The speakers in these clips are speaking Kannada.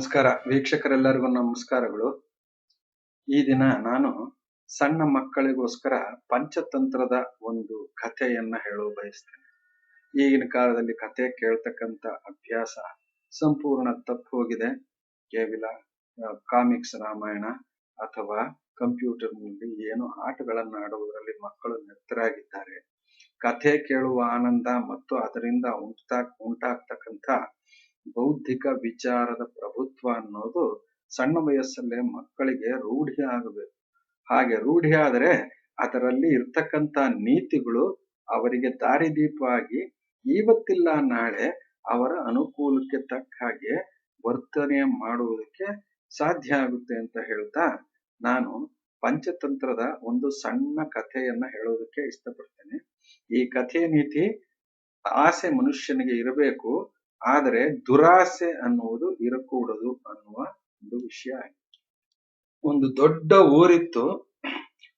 ನಮಸ್ಕಾರ ವೀಕ್ಷಕರೆಲ್ಲರಿಗೂ ನಮಸ್ಕಾರಗಳು. ಈ ದಿನ ನಾನು ಸಣ್ಣ ಮಕ್ಕಳಿಗೋಸ್ಕರ ಪಂಚತಂತ್ರದ ಒಂದು ಕಥೆಯನ್ನ ಹೇಳಲು ಬಯಸ್ತೇನೆ. ಈಗಿನ ಕಾಲದಲ್ಲಿ ಕಥೆ ಕೇಳ್ತಕ್ಕಂಥ ಅಭ್ಯಾಸ ಸಂಪೂರ್ಣ ತಪ್ಪು ಹೋಗಿದೆ. ಕೇವಲ ಕಾಮಿಕ್ಸ್ ರಾಮಾಯಣ ಅಥವಾ ಕಂಪ್ಯೂಟರ್ನಲ್ಲಿ ಏನೋ ಆಟಗಳನ್ನು ಆಡುವುದರಲ್ಲಿ ಮಕ್ಕಳು ನಿರತರಾಗಿದ್ದಾರೆ. ಕಥೆ ಕೇಳುವ ಆನಂದ ಮತ್ತು ಅದರಿಂದ ಉಂಟಾಗ್ತಕ್ಕಂಥ ಬೌದ್ಧಿಕ ವಿಚಾರದ ಪ್ರಭುತ್ವ ಅನ್ನೋದು ಸಣ್ಣ ವಯಸ್ಸಲ್ಲೇ ಮಕ್ಕಳಿಗೆ ರೂಢಿ ಆಗಬೇಕು. ಹಾಗೆ ರೂಢಿ ಆದರೆ ಅದರಲ್ಲಿ ಇರ್ತಕ್ಕಂಥ ನೀತಿಗಳು ಅವರಿಗೆ ದಾರಿದೀಪವಾಗಿ ಇವತ್ತಿಲ್ಲ ನಾಳೆ ಅವರ ಅನುಕೂಲಕ್ಕೆ ತಕ್ಕ ಹಾಗೆ ವರ್ತನೆ ಮಾಡುವುದಕ್ಕೆ ಸಾಧ್ಯ ಆಗುತ್ತೆ ಅಂತ ಹೇಳ್ತಾ ನಾನು ಪಂಚತಂತ್ರದ ಒಂದು ಸಣ್ಣ ಕಥೆಯನ್ನ ಹೇಳೋದಕ್ಕೆ ಇಷ್ಟಪಡ್ತೇನೆ. ಈ ಕಥೆಯ ನೀತಿ ಆಸೆ ಮನುಷ್ಯನಿಗೆ ಇರಬೇಕು, ಆದರೆ ದುರಾಸೆ ಅನ್ನುವುದು ಇರಕೂಡದು ಅನ್ನುವ ಒಂದು ವಿಷಯ. ಒಂದು ದೊಡ್ಡ ಊರಿತ್ತು.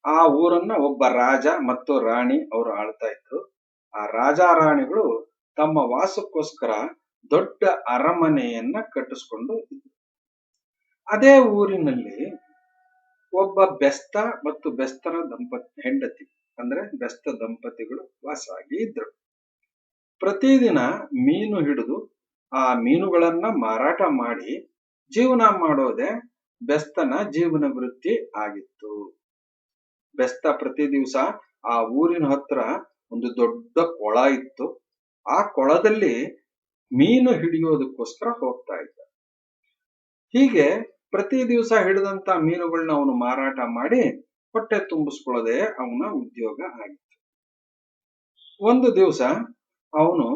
ಆ ಊರನ್ನ ಒಬ್ಬ ರಾಜ ಮತ್ತು ರಾಣಿ ಅವರು ಆಳ್ತಾ ಇದ್ರು. ಆ ರಾಜ ರಾಣಿಗಳು ತಮ್ಮ ವಾಸಕ್ಕೋಸ್ಕರ ದೊಡ್ಡ ಅರಮನೆಯನ್ನ ಕಟ್ಟಿಸ್ಕೊಂಡು ಇದ್ರು. ಅದೇ ಊರಿನಲ್ಲಿ ಒಬ್ಬ ಬೆಸ್ತ ಮತ್ತು ಬೆಸ್ತನ ಹೆಂಡತಿ ಅಂದ್ರೆ ಬೆಸ್ತ ದಂಪತಿಗಳು ವಾಸವಾಗಿ ಇದ್ರು. ಪ್ರತಿದಿನ ಮೀನು ಹಿಡಿದು ಆ ಮೀನುಗಳನ್ನ ಮಾರಾಟ ಮಾಡಿ ಜೀವನ ಮಾಡೋದೇ ಬೆಸ್ತನ ಜೀವನ ವೃತ್ತಿ ಆಗಿತ್ತು. ಬೆಸ್ತ ಪ್ರತಿ ದಿವಸ ಆ ಊರಿನ ಹತ್ರ ಒಂದು ದೊಡ್ಡ ಕೊಳ ಇತ್ತು. ಆ ಕೊಳದಲ್ಲಿ ಮೀನು ಹಿಡಿಯೋದಕ್ಕೋಸ್ಕರ ಹೋಗ್ತಾ ಇದ್ದ. ಹೀಗೆ ಪ್ರತಿ ದಿವಸ ಹಿಡಿದಂತ ಮೀನುಗಳನ್ನ ಅವನು ಮಾರಾಟ ಮಾಡಿ ಹೊಟ್ಟೆ ತುಂಬಿಸ್ಕೊಳ್ಳೋದೇ ಅವನ ಉದ್ಯೋಗ ಆಗಿತ್ತು. ಒಂದು ದಿವಸ ಅವನು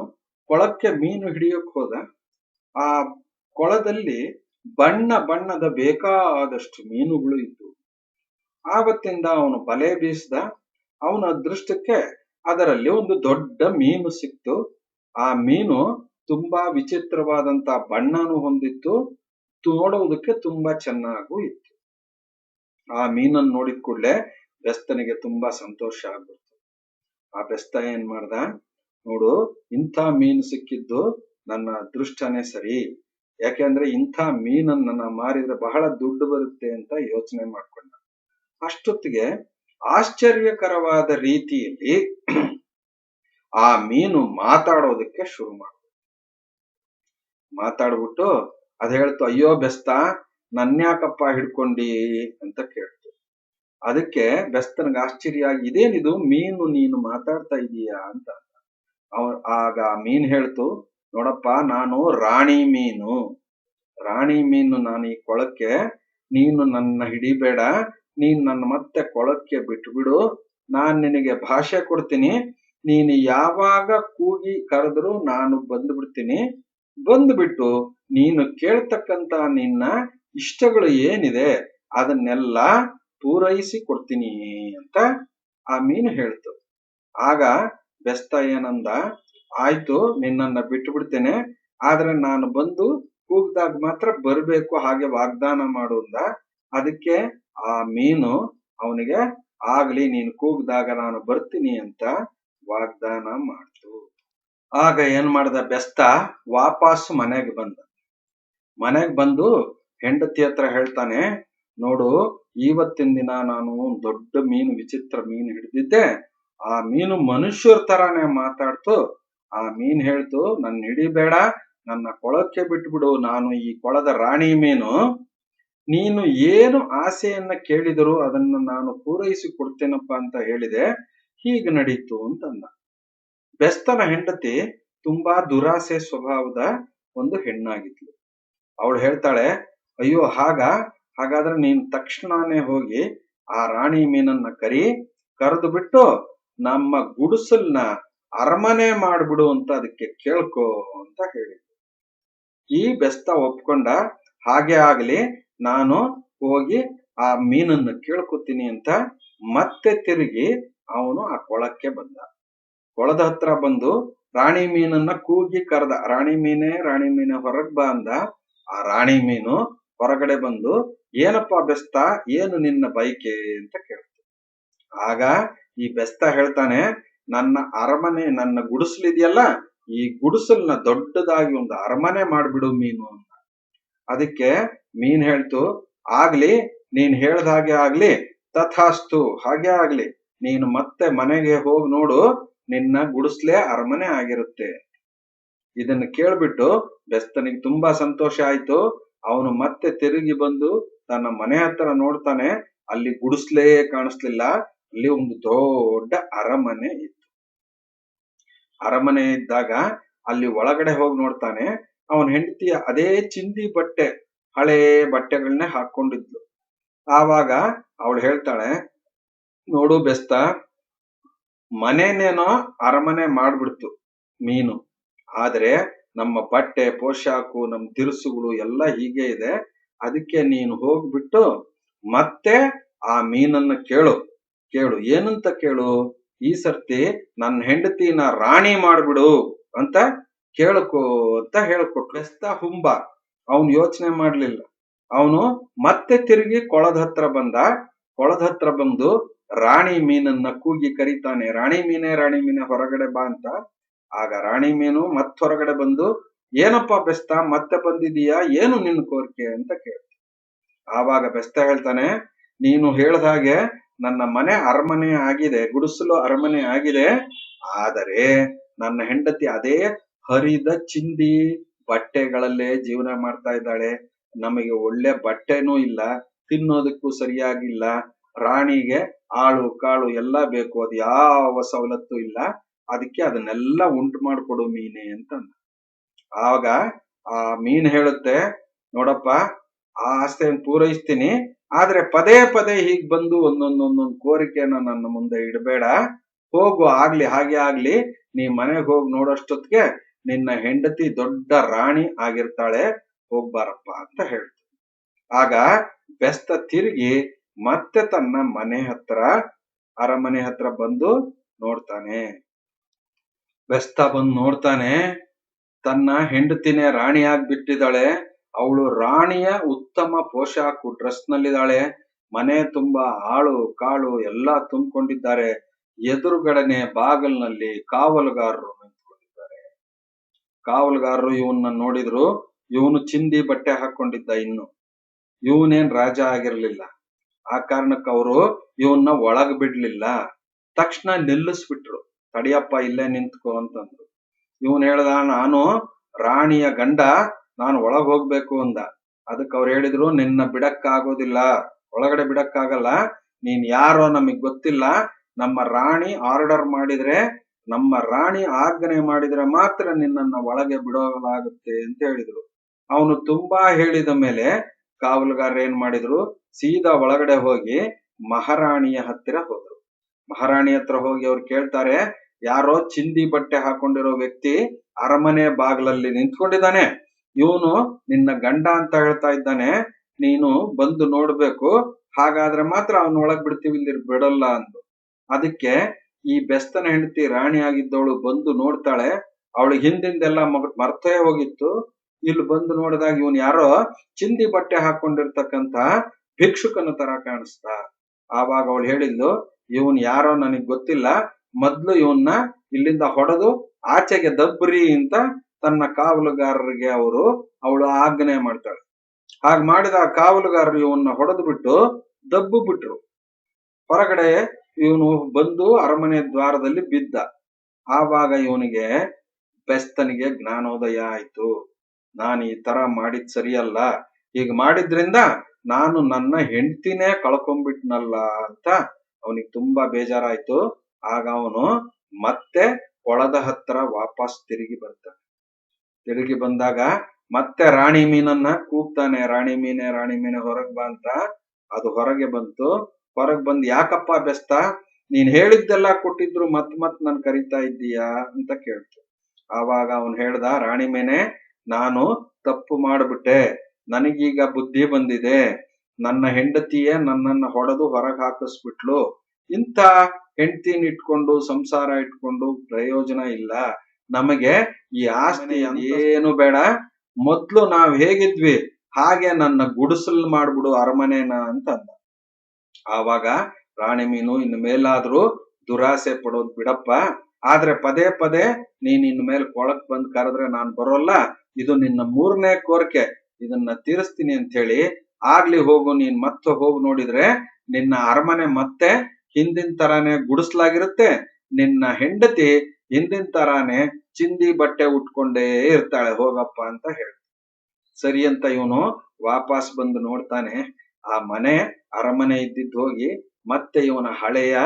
ಕೊಳಕ್ಕೆ ಮೀನು ಹಿಡಿಯೋಕ್ ಹೋದ. ಆ ಕೊಳದಲ್ಲಿ ಬಣ್ಣ ಬಣ್ಣದ ಬೇಕಾದಷ್ಟು ಮೀನುಗಳು ಇತ್ತು. ಆವತ್ತಿಂದ ಅವನು ಬಲೆ ಬೀಸಿದ. ಅವನ ಅದೃಷ್ಟಕ್ಕೆ ಅದರಲ್ಲಿ ಒಂದು ದೊಡ್ಡ ಮೀನು ಸಿಕ್ತು. ಆ ಮೀನು ತುಂಬಾ ವಿಚಿತ್ರವಾದಂತ ಬಣ್ಣನೂ ಹೊಂದಿತ್ತು, ನೋಡುವುದಕ್ಕೆ ತುಂಬಾ ಚೆನ್ನಾಗೂ ಇತ್ತು. ಆ ಮೀನನ್ನು ನೋಡಿದ ಕೂಡಲೇ ಬೆಸ್ತನಿಗೆ ತುಂಬಾ ಸಂತೋಷ ಆಗ್ಬಿಡ್ತು. ಆ ಬೆಸ್ತ ಏನ್ ಮಾಡ್ದ, ನೋಡು, ಇಂಥ ಮೀನು ಸಿಕ್ಕಿದ್ದು ನನ್ನ ಅದೃಷ್ಟನೇ ಸರಿ. ಯಾಕೆಂದ್ರೆ ಇಂಥ ಮೀನನ್ನ ಮಾರಿದ್ರೆ ಬಹಳ ದುಡ್ಡು ಬರುತ್ತೆ ಅಂತ ಯೋಚನೆ ಮಾಡ್ಕೊಂಡ. ಅಷ್ಟೊತ್ತಿಗೆ ಆಶ್ಚರ್ಯಕರವಾದ ರೀತಿಯಲ್ಲಿ ಆ ಮೀನು ಮಾತಾಡೋದಕ್ಕೆ ಶುರು ಮಾತಾಡ್ಬಿಟ್ಟು ಅದ್ ಹೇಳ್ತು, ಅಯ್ಯೋ ಬೆಸ್ತ, ನನ್ಯಾಕಪ್ಪ ಹಿಡ್ಕೊಂಡಿ ಅಂತ ಕೇಳ್ತು. ಅದಕ್ಕೆ ಬೆಸ್ತನಿಗೆ ಆಶ್ಚರ್ಯ ಆಗಿ, ಇದೇನಿದು ಮೀನು ನೀನು ಮಾತಾಡ್ತಾ ಇದೀಯಾ ಅಂತ. ಆಗ ಮೀನ್ ಹೇಳ್ತು, ನೋಡಪ್ಪ, ನಾನು ರಾಣಿ ಮೀನು, ನಾನು ಈ ಕೊಳಕ್ಕೆ, ನೀನು ನನ್ನ ಹಿಡಿಬೇಡ, ನೀನ್ ನನ್ನ ಮತ್ತೆ ಕೊಳಕ್ಕೆ ಬಿಟ್ಬಿಡು, ನಾನ್ ನಿನಗೆ ಭಾಷೆ ಕೊಡ್ತೀನಿ, ನೀನು ಯಾವಾಗ ಕೂಗಿ ಕರೆದ್ರು ನಾನು ಬಂದ್ಬಿಟ್ಟು ನೀನು ಕೇಳ್ತಕ್ಕಂತ ನಿನ್ನ ಇಷ್ಟಗಳು ಏನಿದೆ ಅದನ್ನೆಲ್ಲ ಪೂರೈಸಿ ಕೊಡ್ತೀನಿ ಅಂತ ಆ ಮೀನು ಹೇಳ್ತು. ಆಗ ಬೆಸ್ತ ಏನಂದ, ಆಯ್ತು, ನಿನ್ನನ್ನ ಬಿಟ್ಟು ಬಿಡ್ತೇನೆ, ಆದ್ರೆ ನಾನು ಬಂದು ಕೂಗ್ದಾಗ ಮಾತ್ರ ಬರ್ಬೇಕು, ಹಾಗೆ ವಾಗ್ದಾನ ಮಾಡುವಂದ. ಅದಕ್ಕೆ ಆ ಮೀನು ಅವನಿಗೆ, ಆಗ್ಲಿ, ನೀನು ಕೂಗ್ದಾಗ ನಾನು ಬರ್ತೀನಿ ಅಂತ ವಾಗ್ದಾನ ಮಾಡ್ತು. ಆಗ ಏನ್ ಮಾಡ್ದ ಬೆಸ್ತ, ವಾಪಸ್ ಮನೆಗೆ ಬಂದು ಹೆಂಡತಿ ಹತ್ರ ಹೇಳ್ತಾನೆ, ನೋಡು, ಇವತ್ತಿನ ದಿನ ನಾನು ದೊಡ್ಡ ಮೀನು, ವಿಚಿತ್ರ ಮೀನು ಹಿಡಿದಿದ್ದೆ. ಆ ಮೀನು ಮನುಷ್ಯರ ತರಾನೇ ಮಾತಾಡ್ತು. ಆ ಮೀನ್ ಹೇಳ್ತು, ನನ್ನ ಹಿಡಿಬೇಡ, ನನ್ನ ಕೊಳಕ್ಕೆ ಬಿಟ್ಬಿಡು, ನಾನು ಈ ಕೊಳದ ರಾಣಿ ಮೀನು, ನೀನು ಏನು ಆಸೆಯನ್ನ ಕೇಳಿದರೂ ಅದನ್ನ ನಾನು ಪೂರೈಸಿ ಕೊಡ್ತೇನಪ್ಪ ಅಂತ ಹೇಳಿದೆ. ಹೀಗೆ ನಡೀತು ಅಂತಂದ. ಬೆಸ್ತನ ಹೆಂಡತಿ ತುಂಬಾ ದುರಾಸೆ ಸ್ವಭಾವದ ಒಂದು ಹೆಣ್ಣಾಗಿದ್ಲು. ಅವಳು ಹೇಳ್ತಾಳೆ, ಅಯ್ಯೋ, ಹಾಗಾದ್ರೆ ನೀನ್ ತಕ್ಷಣನೇ ಹೋಗಿ ಆ ರಾಣಿ ಮೀನನ್ನ ಕರೆದು ಬಿಟ್ಟು ನಮ್ಮ ಗುಡಿಸಲ್ನ ಅರಮನೆ ಮಾಡ್ಬಿಡು ಅಂತ ಅದಕ್ಕೆ ಕೇಳ್ಕೊ ಅಂತ ಹೇಳಿದ್ಲು. ಈ ಬೆಸ್ತ ಒಪ್ಕೊಂಡ. ಹಾಗೆ ಆಗ್ಲಿ, ನಾನು ಹೋಗಿ ಆ ಮೀನನ್ನು ಕೇಳ್ಕೊತೀನಿ ಅಂತ ಮತ್ತೆ ತಿರುಗಿ ಅವನು ಆ ಕೊಳಕ್ಕೆ ಬಂದ. ಕೊಳದ ಹತ್ರ ಬಂದು ರಾಣಿ ಮೀನನ್ನ ಕೂಗಿ ಕರೆದ. ರಾಣಿ ಮೀನೇ ಹೊರಗ್ ಬಾ ಅಂದ. ಆ ರಾಣಿ ಮೀನು ಹೊರಗಡೆ ಬಂದು, ಏನಪ್ಪಾ ಬೆಸ್ತ, ಏನು ನಿನ್ನ ಬೈಕೆ ಅಂತ ಕೇಳ್ತು. ಆಗ ಈ ಬೆಸ್ತ ಹೇಳ್ತಾನೆ, ನನ್ನ ಅರಮನೆ, ನನ್ನ ಗುಡಿಸಲಿದೆಯಲ್ಲ, ಈ ಗುಡಿಸಲ್ನ ದೊಡ್ಡದಾಗಿ ಒಂದು ಅರಮನೆ ಮಾಡ್ಬಿಡು ಮೀನು ಅಂತ. ಅದಕ್ಕೆ ಮೀನ್ ಹೇಳ್ತು, ಆಗ್ಲಿ, ನೀನ್ ಹೇಳ್ದ ಹಾಗೆ ಆಗ್ಲಿ, ತಥಾಸ್ತು, ಹಾಗೆ ಆಗ್ಲಿ, ನೀನು ಮತ್ತೆ ಮನೆಗೆ ಹೋಗಿ ನೋಡು, ನಿನ್ನ ಗುಡಿಸ್ಲೇ ಅರಮನೆ ಆಗಿರುತ್ತೆ. ಇದನ್ನ ಕೇಳ್ಬಿಟ್ಟು ಬೆಸ್ತನಿಗೆ ತುಂಬಾ ಸಂತೋಷ ಆಯ್ತು. ಅವನು ಮತ್ತೆ ತಿರುಗಿ ಬಂದು ತನ್ನ ಮನೆ ಹತ್ರ ನೋಡ್ತಾನೆ, ಅಲ್ಲಿ ಗುಡಿಸ್ಲೇ ಕಾಣಿಸ್ಲಿಲ್ಲ, ಅಲ್ಲಿ ಒಂದು ದೊಡ್ಡ ಅರಮನೆ ಇತ್ತು. ಅರಮನೆ ಇದ್ದಾಗ ಅಲ್ಲಿ ಒಳಗಡೆ ಹೋಗಿ ನೋಡ್ತಾನೆ, ಅವನ ಹೆಂಡತಿ ಅದೇ ಚಿಂದಿ ಬಟ್ಟೆ, ಹಳೇ ಬಟ್ಟೆಗಳನ್ನೇ ಹಾಕೊಂಡಿದ್ಲು. ಆವಾಗ ಅವಳು ಹೇಳ್ತಾಳೆ, ನೋಡು ಬೆಸ್ತ, ಮನೆನೇನೋ ಅರಮನೆ ಮಾಡ್ಬಿಡ್ತು ಮೀನು, ಆದ್ರೆ ನಮ್ಮ ಬಟ್ಟೆ ಪೋಷಾಕು ನಮ್ಮ ತಿರುಸುಗಳು ಎಲ್ಲ ಹೀಗೆ ಇದೆ. ಅದಕ್ಕೆ ನೀನು ಹೋಗ್ಬಿಟ್ಟು ಮತ್ತೆ ಆ ಮೀನನ್ನ ಕೇಳು. ಏನಂತ ಕೇಳು, ಈ ಸರ್ತಿ ನನ್ನ ಹೆಂಡತಿನ ರಾಣಿ ಮಾಡ್ಬಿಡು ಅಂತ ಕೇಳ್ಕೊ ಅಂತ ಹೇಳ್ಕೊಟ್ಟು. ಬೆಸ್ತ ಹುಂಬ ಅವನು ಯೋಚನೆ ಮಾಡ್ಲಿಲ್ಲ. ಅವನು ಮತ್ತೆ ತಿರುಗಿ ಕೊಳದ ಹತ್ರ ಬಂದು ರಾಣಿ ಮೀನನ್ನ ಕೂಗಿ ಕರೀತಾನೆ, ರಾಣಿ ಮೀನೆ ಹೊರಗಡೆ ಬಾ ಅಂತ. ಆಗ ರಾಣಿ ಮೀನು ಮತ್ತೆ ಹೊರಗಡೆ ಬಂದು, ಏನಪ್ಪ ಬೆಸ್ತ ಮತ್ತೆ ಬಂದಿದೀಯಾ, ಏನು ನಿನ್ನ ಕೋರಿಕೆ ಅಂತ ಕೇಳ್ತ. ಆವಾಗ ಬೆಸ್ತ ಹೇಳ್ತಾನೆ, ನೀನು ಹೇಳ್ದ ಹಾಗೆ ನನ್ನ ಮನೆ ಅರಮನೆ ಆಗಿದೆ, ಗುಡಿಸಲು ಅರಮನೆ ಆಗಿದೆ, ಆದರೆ ನನ್ನ ಹೆಂಡತಿ ಅದೇ ಹರಿದ ಚಿಂದಿ ಬಟ್ಟೆಗಳಲ್ಲೇ ಜೀವನ ಮಾಡ್ತಾ ಇದ್ದಾಳೆ. ನಮಗೆ ಒಳ್ಳೆ ಬಟ್ಟೆನೂ ಇಲ್ಲ, ತಿನ್ನೋದಕ್ಕೂ ಸರಿಯಾಗಿಲ್ಲ, ರಾಣಿಗೆ ಆಳು ಕಾಳು ಎಲ್ಲ ಬೇಕು, ಅದು ಯಾವ ಸವಲತ್ತು ಇಲ್ಲ, ಅದಕ್ಕೆ ಅದನ್ನೆಲ್ಲ ಉಂಟು ಮಾಡಿಕೊಡು ಮೀನೆ ಅಂತ. ಆಗ ಆ ಮೀನ್ ಹೇಳುತ್ತೆ, ನೋಡಪ್ಪ, ಆ ಆಸೆಯನ್ನು ಪೂರೈಸ್ತೀನಿ, ಆದ್ರೆ ಪದೇ ಪದೇ ಹೀಗ್ ಬಂದು ಒಂದೊಂದೊಂದೊಂದು ಕೋರಿಕೆನ ನನ್ನ ಮುಂದೆ ಇಡಬೇಡ, ಹೋಗು, ಆಗ್ಲಿ ಹಾಗೆ ಆಗ್ಲಿ, ನೀ ಮನೆಗೆ ಹೋಗಿ ನೋಡೋಷ್ಟೊತ್ತಿಗೆ ನಿನ್ನ ಹೆಂಡತಿ ದೊಡ್ಡ ರಾಣಿ ಆಗಿರ್ತಾಳೆ, ಹೋಗ್ಬಾರಪ್ಪ ಅಂತ ಹೇಳ್ತು. ಆಗ ಬೆಸ್ತ ತಿರುಗಿ ಮತ್ತೆ ತನ್ನ ಅರಮನೆ ಹತ್ರ ಬಂದು ನೋಡ್ತಾನೆ. ಬೆಸ್ತ ಬಂದು ನೋಡ್ತಾನೆ, ತನ್ನ ಹೆಂಡತಿನೇ ರಾಣಿ ಆಗ್ಬಿಟ್ಟಿದ್ದಾಳೆ. ಅವಳು ರಾಣಿಯ ಉತ್ತಮ ಪೋಷಾಕು ಡ್ರೆಸ್ ನಲ್ಲಿದ್ದಾಳೆ. ಮನೆ ತುಂಬಾ ಆಳು ಕಾಳು ಎಲ್ಲ ತುಂಬಿಕೊಂಡಿದ್ದಾರೆ. ಎದುರುಗಡೆನೆ ಬಾಗಲ್ನಲ್ಲಿ ಕಾವಲುಗಾರರು ನಿಂತ್ಕೊಂಡಿದ್ದಾರೆ. ಕಾವಲುಗಾರರು ಇವನ್ನ ನೋಡಿದ್ರು. ಇವನು ಚಿಂದಿ ಬಟ್ಟೆ ಹಾಕೊಂಡಿದ್ದ, ಇವನೇನ್ ರಾಜ ಆಗಿರ್ಲಿಲ್ಲ. ಆ ಕಾರಣಕ್ಕೆ ಅವರು ಇವನ್ನ ಒಳಗ್ ಬಿಡ್ಲಿಲ್ಲ. ತಕ್ಷಣ ನಿಲ್ಲಿಸ್ಬಿಟ್ರು, ತಡಿಯಪ್ಪ ಇಲ್ಲೇ ನಿಂತ್ಕೋ ಅಂತಂದ್ರು. ಇವನ್ ಹೇಳ್ದ, ನಾನು ರಾಣಿಯ ಗಂಡ, ನಾನು ಒಳಗ್ ಹೋಗ್ಬೇಕು ಅಂದ. ಅದಕ್ಕೆ ಅವ್ರು ಹೇಳಿದ್ರು, ನಿನ್ನ ಬಿಡಕ್ಕಾಗೋದಿಲ್ಲ, ಒಳಗಡೆ ಬಿಡಕ್ಕಾಗಲ್ಲ, ನೀನ್ ಯಾರೋ ನಮಗ್ ಗೊತ್ತಿಲ್ಲ, ನಮ್ಮ ರಾಣಿ ಆರ್ಡರ್ ಮಾಡಿದ್ರೆ, ನಮ್ಮ ರಾಣಿ ಆಜ್ಞೆ ಮಾಡಿದ್ರೆ ಮಾತ್ರ ನಿನ್ನನ್ನ ಒಳಗೆ ಬಿಡೋಲಾಗುತ್ತೆ ಅಂತ ಹೇಳಿದ್ರು. ಅವನು ತುಂಬಾ ಹೇಳಿದ ಮೇಲೆ ಕಾವಲುಗಾರ ಏನ್ ಮಾಡಿದ್ರು, ಸೀದಾ ಒಳಗಡೆ ಹೋಗಿ ಮಹಾರಾಣಿಯ ಹತ್ತಿರ ಹೋದ್ರು. ಮಹಾರಾಣಿ ಹತ್ರ ಹೋಗಿ ಅವ್ರು ಕೇಳ್ತಾರೆ, ಯಾರೋ ಚಿಂದಿ ಬಟ್ಟೆ ಹಾಕೊಂಡಿರೋ ವ್ಯಕ್ತಿ ಅರಮನೆ ಬಾಗಿಲಲ್ಲಿ ನಿಂತ್ಕೊಂಡಿದ್ದಾನೆ, ಇವನು ನಿನ್ನ ಗಂಡ ಅಂತ ಹೇಳ್ತಾ ಇದ್ದಾನೆ, ನೀನು ಬಂದು ನೋಡ್ಬೇಕು, ಹಾಗಾದ್ರೆ ಮಾತ್ರ ಅವನ ಒಳಗ್ ಬಿಡ್ತೀವಿ, ಇಲ್ಲಿ ಬಿಡಲ್ಲ ಅಂದು. ಅದಕ್ಕೆ ಈ ಬೆಸ್ತನ ಹೆಂಡತಿ ರಾಣಿ ಆಗಿದ್ದವಳು ಬಂದು ನೋಡ್ತಾಳೆ. ಅವಳಿಗೆ ಹಿಂದಿಂದೆಲ್ಲ ಮರ್ತೇ ಹೋಗಿತ್ತು. ಇಲ್ಲಿ ಬಂದು ನೋಡಿದಾಗ ಇವನ್ ಯಾರೋ ಚಿಂದಿ ಬಟ್ಟೆ ಹಾಕೊಂಡಿರ್ತಕ್ಕಂತ ಭಿಕ್ಷುಕನ ತರ ಕಾಣಿಸ್ತಾ. ಆವಾಗ ಅವಳು ಹೇಳಿದ್ಲು, ಇವನ್ ಯಾರೋ ನನಗ್ ಗೊತ್ತಿಲ್ಲ, ಮೊದ್ಲು ಇವನ್ನ ಇಲ್ಲಿಂದ ಹೊಡೆದು ಆಚೆಗೆ ದಬ್ಬ್ರಿ ಅಂತ ತನ್ನ ಕಾವಲುಗಾರರಿಗೆ ಅವಳು ಆಜ್ಞೆ ಮಾಡ್ತಾಳೆ. ಹಾಗೆ ಮಾಡಿದ ಕಾವಲುಗಾರರು ಇವನ್ನ ಹೊಡೆದು ಬಿಟ್ಟು ದಬ್ಬು ಬಿಟ್ರು. ಹೊರಗಡೆ ಇವನು ಬಂದು ಅರಮನೆ ದ್ವಾರದಲ್ಲಿ ಬಿದ್ದ. ಆವಾಗ ಇವನಿಗೆ ಬೆಸ್ತನಿಗೆ ಜ್ಞಾನೋದಯ ಆಯ್ತು. ನಾನು ಈ ತರ ಮಾಡಿದ್ ಸರಿಯಲ್ಲ, ಹೀಗೆ ಮಾಡಿದ್ರಿಂದ ನಾನು ನನ್ನ ಹೆಂಡತಿನೇ ಕಳ್ಕೊಂಡ್ಬಿಟ್ನಲ್ಲ ಅಂತ ಅವನಿಗೆ ತುಂಬಾ ಬೇಜಾರಾಯ್ತು. ಆಗ ಅವನು ಮತ್ತೆ ಕೊಳದ ಹತ್ರ ವಾಪಸ್ ತಿರುಗಿ ಬರ್ತಾನೆ. ತಿರುಗಿ ಬಂದಾಗ ಮತ್ತೆ ರಾಣಿ ಮೀನನ್ನ ಕೂಗ್ತಾನೆ, ರಾಣಿ ಮೀನೆ ಹೊರಗ್ ಬಾ ಅಂತ. ಅದು ಹೊರಗೆ ಬಂತು. ಹೊರಗ್ ಬಂದು, ಯಾಕಪ್ಪ ಬೆಸ್ತ, ನೀನ್ ಹೇಳಿದ್ದೆಲ್ಲ ಕೊಟ್ಟಿದ್ರು ಮತ್ ನನ್ ಕರಿತಾ ಇದ್ದೀಯಾ ಅಂತ ಕೇಳ್ತು. ಆವಾಗ ಅವನು ಹೇಳ್ದ, ರಾಣಿ ಮೀನೆ, ನಾನು ತಪ್ಪು ಮಾಡ್ಬಿಟ್ಟೆ, ನನಗೀಗ ಬುದ್ಧಿ ಬಂದಿದೆ, ನನ್ನ ಹೆಂಡತಿಯೇ ನನ್ನನ್ನ ಹೊಡೆದು ಹೊರಗೆ ಹಾಕಿಸ್ಬಿಟ್ಲು, ಇಂಥ ಹೆಂಡತಿನ ಇಟ್ಕೊಂಡು ಸಂಸಾರ ಇಟ್ಕೊಂಡು ಪ್ರಯೋಜನ ಇಲ್ಲ, ನಮಗೆ ಈ ಆಸ್ತಿ ಏನು ಬೇಡ, ಮೊದ್ಲು ನಾವ್ ಹೇಗಿದ್ವಿ ಹಾಗೆ ನನ್ನ ಗುಡಿಸಲ್ ಮಾಡ್ಬಿಡು ಅರಮನೆನ ಅಂತ ಅಂದ. ಆವಾಗ ರಾಣಿ ಮೀನು, ಇನ್ನು ಮೇಲಾದ್ರೂ ದುರಾಸೆ ಪಡೋದ್ ಬಿಡಪ್ಪ, ಆದ್ರೆ ಪದೇ ಪದೇ ನೀನ್ ಇನ್ ಮೇಲೆ ಕೊಳಕ್ ಬಂದ್ ಕರೆದ್ರೆ ನಾನ್ ಬರೋಲ್ಲ, ಇದು ನಿನ್ನ 3ನೇ ಕೋರಿಕೆ, ಇದನ್ನ ತೀರಿಸ್ತೀನಿ ಅಂತ ಹೇಳಿ ಆಗ್ಲಿ ಹೋಗು ನೀನ್ ಮತ್ತೆ ಹೋಗಿ ನೋಡಿದ್ರೆ ನಿನ್ನ ಅರಮನೆ ಮತ್ತೆ ಹಿಂದಿನ ತರಾನೇ ಗುಡಿಸ್ಲಾಗಿರುತ್ತೆ, ನಿನ್ನ ಹೆಂಡತಿ ಹಿಂದಿನ ತರಾನೇ ಚಿಂದಿ ಬಟ್ಟೆ ಉಟ್ಕೊಂಡೇ ಇರ್ತಾಳೆ, ಹೋಗಪ್ಪ ಅಂತ ಹೇಳಿ. ಸರಿ ಅಂತ ಇವನು ವಾಪಸ್ ಬಂದು ನೋಡ್ತಾನೆ, ಆ ಮನೆ ಅರಮನೆ ಇದ್ದಿದ್ದು ಹೋಗಿ ಮತ್ತೆ ಇವನ ಹಳೆಯ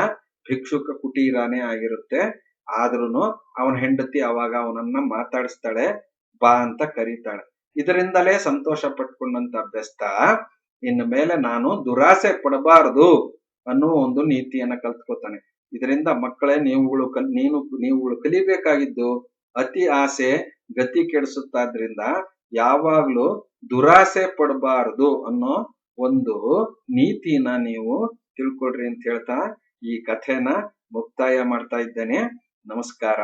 ಭಿಕ್ಷುಕ ಕುಟೀರಾನೇ ಆಗಿರುತ್ತೆ. ಆದ್ರೂನು ಅವನ ಹೆಂಡತಿ ಅವಾಗ ಅವನನ್ನ ಮಾತಾಡಿಸ್ತಾಳೆ, ಬಾ ಅಂತ ಕರೀತಾಳೆ. ಇದರಿಂದಲೇ ಸಂತೋಷ ಪಟ್ಕೊಂಡಂತ ಬೆಸ್ತ ಇನ್ನು ಮೇಲೆ ನಾನು ದುರಾಸೆ ಪಡಬಾರದು ಅನ್ನೋ ಒಂದು ನೀತಿಯನ್ನ ಕಲ್ತ್ಕೋತಾನೆ. ಇದರಿಂದ ಮಕ್ಕಳೇ ನೀವುಗಳು ಕಲಿಬೇಕಾಗಿದ್ದು, ಅತಿ ಆಸೆ ಗತಿ ಕೆಡಿಸುತ್ತಾದ್ರಿಂದ ಯಾವಾಗ್ಲೂ ದುರಾಸೆ ಪಡಬಾರದು ಅನ್ನೋ ಒಂದು ನೀತಿನ ನೀವು ತಿಳ್ಕೊಡ್ರಿ ಅಂತ ಹೇಳ್ತಾ ಈ ಕಥೆನ ಮುಕ್ತಾಯ ಮಾಡ್ತಾ ಇದ್ದೇನೆ. ನಮಸ್ಕಾರ.